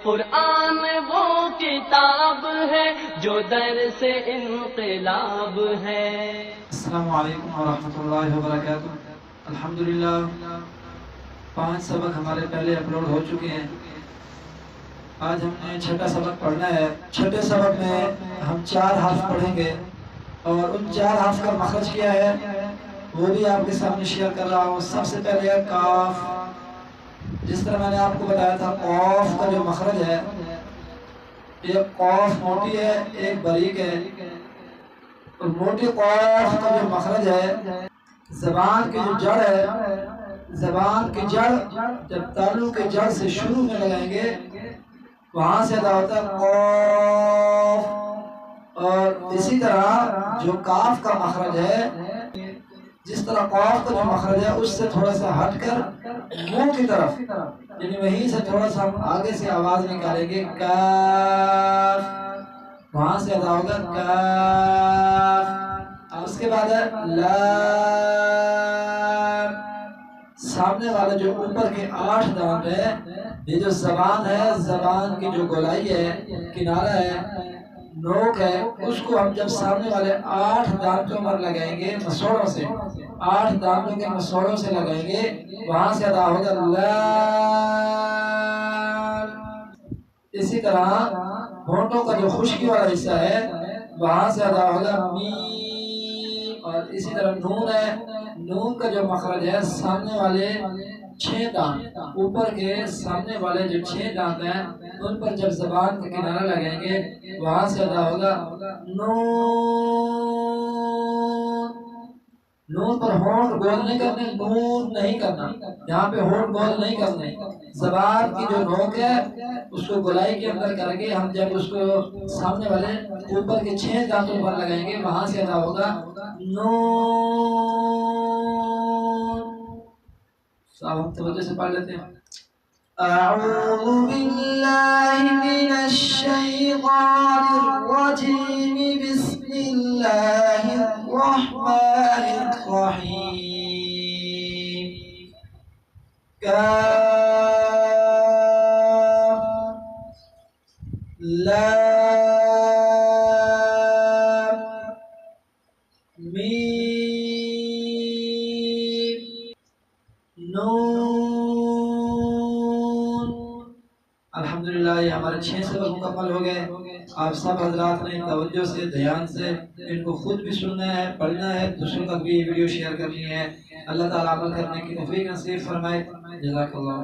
قرآن وہ کتاب ہے جو در سے انقلاب ہے۔ السلام علیکم ورحمۃ اللہ وبرکاتہ۔ الحمدللہ 5 سبق ہمارے پہلے اپلوڈ ہو چکے ہیں۔ آج ہم نے 6واں سبق پڑھنا ہے۔ 6 سبق میں ہم 4 حرف پڑھیں گے اور ان 4 حرف کا مخرج کیا ہے وہ بھی آپ کے سامنے شیئر کر رہا ہوں۔ سب سے پہلے ہے کاف۔ جس طرح میں نے آپ کو بتایا تھا قاف کا جو مخرج ہے، ایک قاف موٹی ہے ایک باریک ہے، اور موٹی قاف کا جو مخرج ہے، زبان کی جو جڑ ہے، زبان کی جڑ جب تالو کے جڑ سے شروع میں لگائیں گے وہاں سے ادا ہوتا ہے قاف۔ اور اسی طرح جو کاف کا مخرج ہے، جس طرح قاف کا جو مخرج ہے اس سے تھوڑا سا ہٹ کر منہ کی طرف، یعنی وہیں سے تھوڑا سا ہم آگے سے آواز نکالیں گے کاف، وہاں سے ادا ہوگا کاف۔ اس کے بعد ہے لام۔ سامنے والے جو اوپر کے 8 دانت ہے، یہ جو زبان ہے، زبان کی جو گولائی ہے، کنارہ ہے، نوک ہے، اس کو ہم جب سامنے والے 8 دانتوں پر لگائیں گے مسوڑوں سے، 8 دانتوں کے مسوڑوں سے لگائیں گے، وہاں سے ادا ہوگا لام۔ اسی طرح ہونٹوں کا جو خشکی والا حصہ ہے وہاں سے ادا ہوگا میم۔ اور اسی طرح نون ہے، نون کا جو مخرج ہے سامنے والے 6 دانت، اوپر کے سامنے والے جو 6 دانت ہیں ان پر جب زبان کا کنارہ لگائیں گے وہاں سے ادا ہوگا نون۔ نون پر ہونٹ گول نہیں کرنے، نون نہیں کرنا، یہاں پہ ہونٹ گول نہیں کرنے، زبان کی جو نوک ہے اس کو گولائی کے اندر کر کے ہم جب اس کو سامنے والے اوپر کے 6 دانتوں پر لگائیں گے وہاں سے ادا ہوگا نون۔ صاحب توجہ سے پڑھ لیتے ہیں۔ اعوذ باللہ من الشیطان الرجیم، بسم اللہ الرحمن الرحیم۔ کاف لام میم نون۔ الحمدللہ یہ ہمارے 6 سبق مکمل ہو گئے۔ آپ سب حضرات نے توجہ سے، دھیان سے ان کو خود بھی سننا ہے، پڑھنا ہے، دوسروں تک بھی یہ ویڈیو شیئر کرنی ہے۔ اللہ تعالیٰ عمل کرنے کی توفیق نصیب فرمائے۔ جزاک اللہ۔